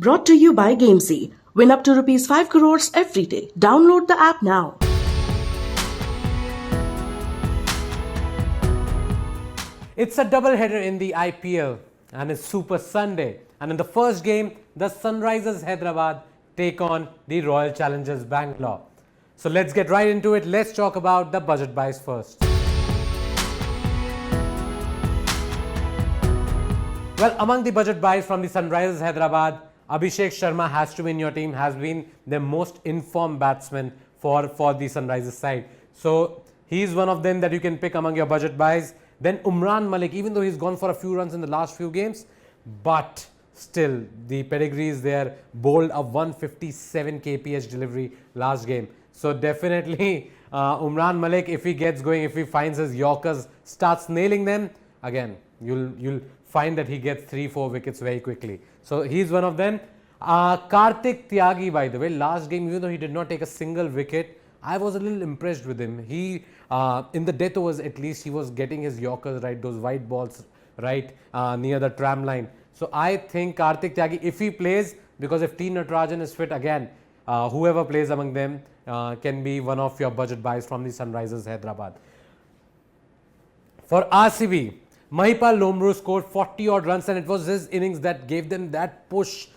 Brought to you by Gamezy. Win up to rupees 5 crores every day. Download the app now. It's a double header in the IPL and it's Super Sunday. And in the first game, the SRHvsRCB take on the Royal Challengers Bangalore. So let's get right into it. Let's talk about the budget buys first. Well, among the budget buys from the SRHvsRCB, Abhishek Sharma has to be in your team, has been the most informed batsman for the Sunrisers side. So he's one of them that you can pick among your budget buys. Then Umran Malik, even though he's gone for a few runs in the last few games, but still the pedigree is there, bowled a 157 kph delivery last game. So definitely Umran Malik, if he gets going, if he finds his Yorkers, starts nailing them, again, you'll find that he gets 3-4 wickets very quickly. So he's one of them. Kartik Tyagi, by the way, last game, even though he did not take a single wicket, I was a little impressed with him. He, in the death overs at least, he was getting his Yorkers right, those white balls right near the tram line. So I think Kartik Tyagi, if he plays, because if T. Natarajan is fit again, whoever plays among them can be one of your budget buys from the SRHvsRCB. For RCB, Mahipal Lomru scored 40 odd runs and it was his innings that gave them that push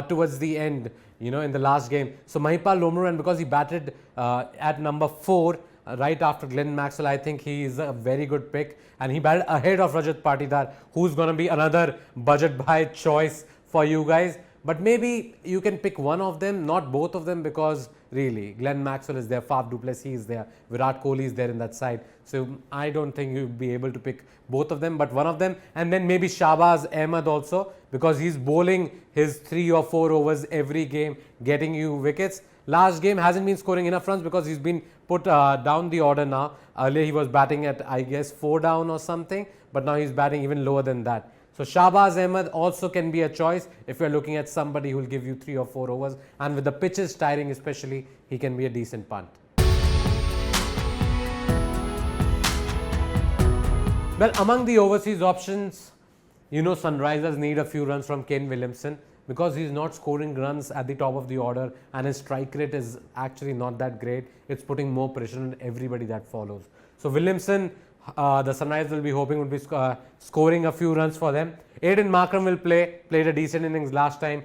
towards the end, you know, in the last game. So Mahipal Lomru, and because he batted at number 4 right after Glenn Maxwell, I think he is a very good pick, and he batted ahead of Rajat Patidar, who's going to be another budget buy choice for you guys. But maybe you can pick one of them, not both of them, because really Glenn Maxwell is there, Faf du Plessis is there, Virat Kohli is there in that side. So I don't think you'll be able to pick both of them, but one of them. And then maybe Shahbaz Ahmed also, because he's bowling his 3 or 4 overs every game, getting you wickets. Last game hasn't been scoring enough runs because he's been put down the order now. Earlier he was batting at, I guess, 4 down or something, but now he's batting even lower than that. So Shahbaz Ahmed also can be a choice if you're looking at somebody who will give you 3 or 4 overs, and with the pitches tiring especially, he can be a decent punt. Well, among the overseas options, you know, Sunrisers need a few runs from Kane Williamson because he's not scoring runs at the top of the order and his strike rate is actually not that great. It's putting more pressure on everybody that follows. So Williamson, the Sunrisers will be hoping would be scoring a few runs for them. Aiden Markram will played a decent innings last time.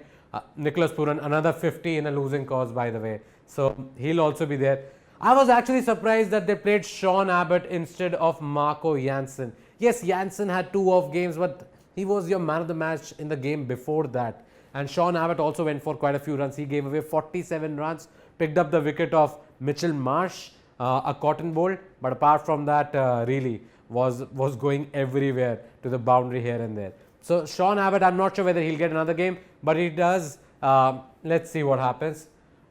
Nicholas Pooran, another 50 in a losing cause, by the way. So he'll also be there. I was actually surprised that they played Sean Abbott instead of Marco Jansen. Yes, Jansen had 2 off games, but he was your man of the match in the game before that. And Sean Abbott also went for quite a few runs. He gave away 47 runs, picked up the wicket of Mitchell Marsh, a cotton bolt, but apart from that, really was going everywhere to the boundary here and there. So Sean Abbott, I'm not sure whether he'll get another game, but he does. Let's see what happens.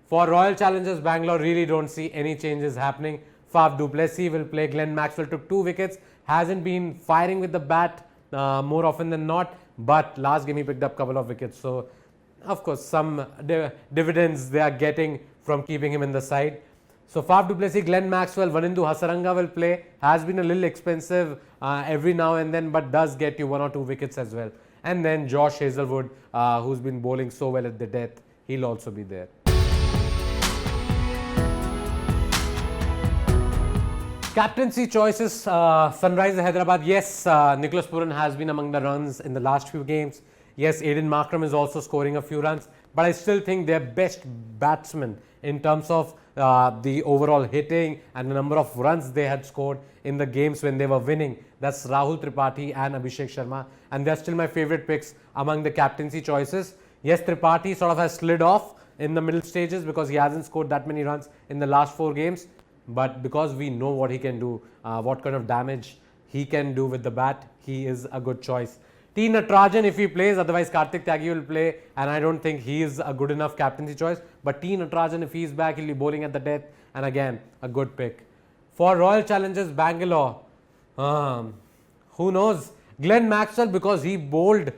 For Royal Challengers Bangalore, really don't see any changes happening. Faf du Plessis will play. Glenn Maxwell took 2 wickets, hasn't been firing with the bat more often than not, but last game he picked up a couple of wickets. So of course some dividends they are getting from keeping him in the side. So Faf du Plessis, Glenn Maxwell, Vanindu Hasaranga will play. Has been a little expensive every now and then, but does get you 1 or 2 wickets as well. And then Josh Hazlewood, who's been bowling so well at the death, he'll also be there. Captaincy choices, SRHvsRCB. Yes, Nicholas Pooran has been among the runs in the last few games. Yes, Aiden Markram is also scoring a few runs, but I still think their best batsmen in terms of the overall hitting and the number of runs they had scored in the games when they were winning, that's Rahul Tripathi and Abhishek Sharma, and they're still my favorite picks among the captaincy choices. Yes, Tripathi sort of has slid off in the middle stages because he hasn't scored that many runs in the last 4 games, but because we know what he can do, what kind of damage he can do with the bat, he is a good choice. T. Natarajan if he plays, otherwise Kartik Tyagi will play, and I don't think he is a good enough captaincy choice, but T. Natarajan if he is back, he'll be bowling at the death, and again a good pick. For Royal Challengers Bangalore, who knows, Glenn Maxwell, because he bowled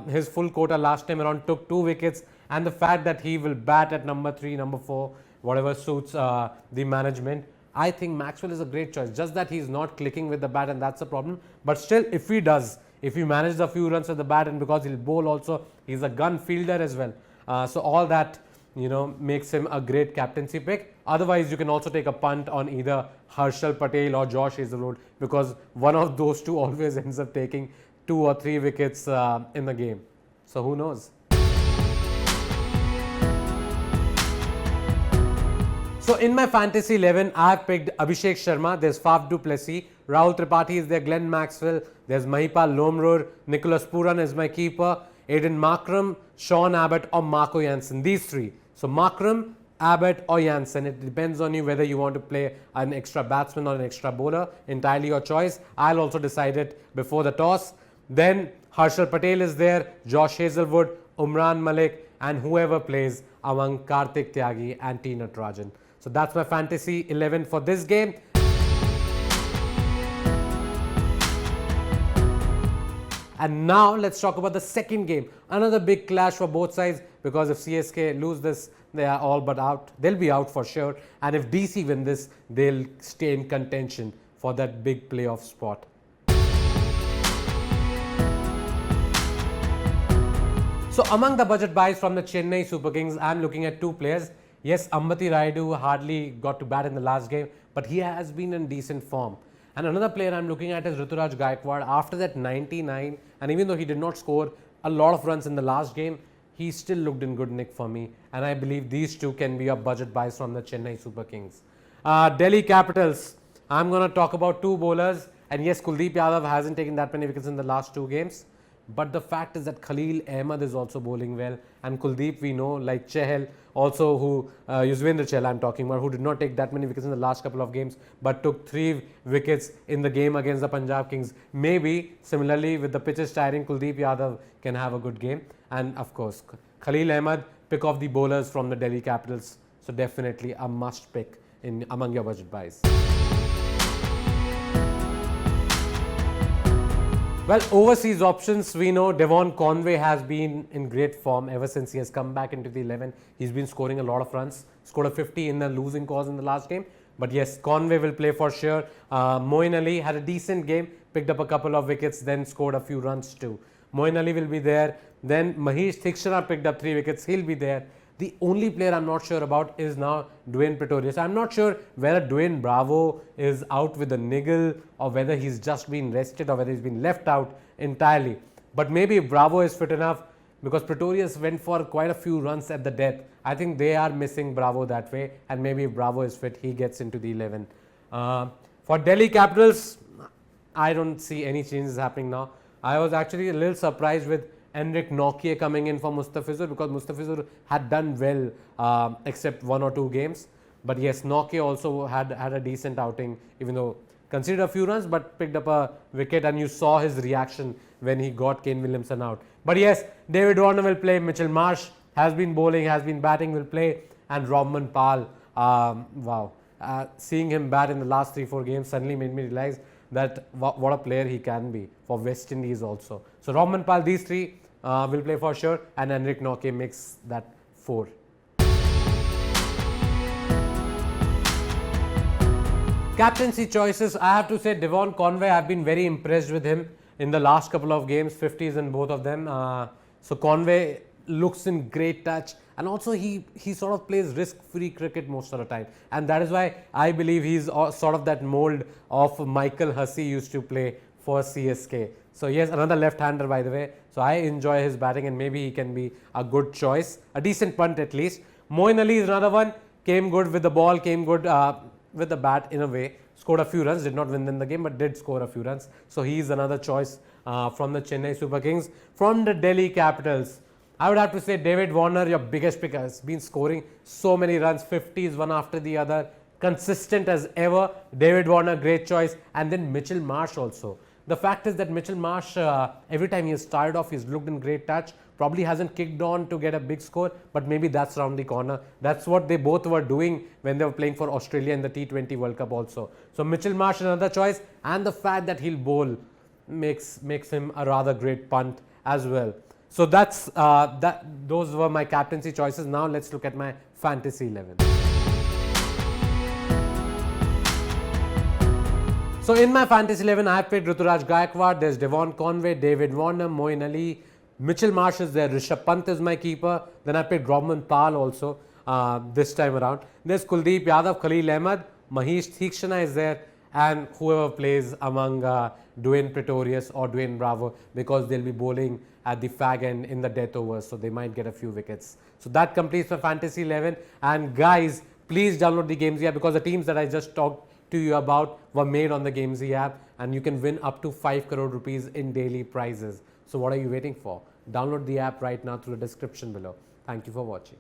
his full quota last time around, took 2 wickets, and the fact that he will bat at number 3, number 4, whatever suits the management, I think Maxwell is a great choice. Just that he's not clicking with the bat, and that's a problem. But still, if he does, if he manages a few runs with the bat, and because he'll bowl also, he's a gun fielder as well, So all that, makes him a great captaincy pick. Otherwise, you can also take a punt on either Harshal Patel or Josh Hazelwood, because one of those two always ends up taking 2 or 3 wickets in the game. So who knows? So in my fantasy 11, I have picked Abhishek Sharma. There's Faf du Plessis, Rahul Tripathi is there, Glenn Maxwell, there's Mahipal Lomror, Nicholas Puran is my keeper, Aiden Markram, Sean Abbott or Marco Jansen. These 3. So Markram, Abbott or Jansen. It depends on you whether you want to play an extra batsman or an extra bowler. Entirely your choice. I'll also decide it before the toss. Then Harshal Patel is there, Josh Hazelwood, Umran Malik, and whoever plays among Karthik Tyagi and T. Natarajan. So that's my fantasy 11 for this game. And now let's talk about the second game. Another big clash for both sides, because if CSK lose this, they are all but out. They'll be out for sure. And if DC win this, they'll stay in contention for that big playoff spot. So among the budget buys from the Chennai Super Kings, I'm looking at 2 players. Yes, Ambati Rayudu hardly got to bat in the last game, but he has been in decent form. And another player I'm looking at is Ruturaj Gaikwad. After that 99, and even though he did not score a lot of runs in the last game, he still looked in good nick for me. And I believe these 2 can be a budget buys from the Chennai Super Kings. Delhi Capitals, I'm going to talk about 2 bowlers. And yes, Kuldeep Yadav hasn't taken that many wickets in the last 2 games. But the fact is that Khalil Ahmed is also bowling well, and Kuldeep, we know, like Chahal, also who Yuzvendra Chahal I'm talking about, who did not take that many wickets in the last couple of games, but took 3 wickets in the game against the Punjab Kings. Maybe similarly with the pitches tiring, Kuldeep Yadav can have a good game. And of course, Khalil Ahmed, pick of the bowlers from the Delhi Capitals. So definitely a must pick in among your budget buys. Well, overseas options, we know Devon Conway has been in great form ever since he has come back into the 11. He's been scoring a lot of runs, scored a 50 in the losing cause in the last game. But yes, Conway will play for sure. Moeen Ali had a decent game, picked up a couple of wickets, then scored a few runs too. Moeen Ali will be there. Then Mahesh Theekshana picked up 3 wickets, he'll be there. The only player I'm not sure about is now Dwayne Pretorius. I'm not sure whether Dwayne Bravo is out with a niggle or whether he's just been rested or whether he's been left out entirely. But maybe if Bravo is fit enough, because Pretorius went for quite a few runs at the death. I think they are missing Bravo that way, and maybe if Bravo is fit, he gets into the 11. For Delhi Capitals, I don't see any changes happening now. I was actually a little surprised with Enric Nokia coming in for Mustafizur, because Mustafizur had done well except 1 or 2 games. But yes, Nokia also had a decent outing, even though conceded a few runs but picked up a wicket, and you saw his reaction when he got Kane Williamson out. But yes, David Warner will play, Mitchell Marsh has been bowling, has been batting, will play, and Robman Pal, wow. Seeing him bat in the last 3-4 games suddenly made me realize that what a player he can be for West Indies also. So Robman Pal, these 3 will play for sure, and Enric Nokia makes that 4. Captaincy choices, I have to say Devon Conway, I've been very impressed with him in the last couple of games, 50s in both of them. So Conway looks in great touch, and also he sort of plays risk-free cricket most of the time, and that is why I believe he's sort of that mold of Michael Hussey used to play for CSK. So yes, another left-hander by the way. So I enjoy his batting, and maybe he can be a good choice, a decent punt at least. Moeen Ali is another one, came good with the ball, came good with the bat in a way, scored a few runs, did not win in the game but did score a few runs. So he is another choice from the Chennai Super Kings. From the Delhi Capitals, I would have to say David Warner, your biggest picker, has been scoring so many runs, 50s one after the other, consistent as ever. David Warner, great choice. And then Mitchell Marsh also. The fact is that Mitchell Marsh, every time he has started off, he's looked in great touch. Probably hasn't kicked on to get a big score, but maybe that's around the corner. That's what they both were doing when they were playing for Australia in the T20 World Cup also. So Mitchell Marsh, another choice, and the fact that he'll bowl makes him a rather great punt as well. So those were my captaincy choices. Now let's look at my fantasy 11. So in my fantasy 11, I have picked Ruturaj Gaikwad. There's Devon Conway, David Warner, Moeen Ali, Mitchell Marsh is there. Rishabh Pant is my keeper. Then I picked Robman Pal also this time around. There's Kuldeep Yadav, Khalil Ahmed, Mahesh Theekshana is there, and whoever plays among Dwayne Pretorius or Dwayne Bravo, because they'll be bowling at the fag end in the death overs, so they might get a few wickets. So that completes my fantasy 11. And guys, please download the Gamezy app, because the teams that I just talked to you about were made on the Gamezy app, and you can win up to 5 crore rupees in daily prizes. So what are you waiting for? Download the app right now through the description below. Thank you for watching.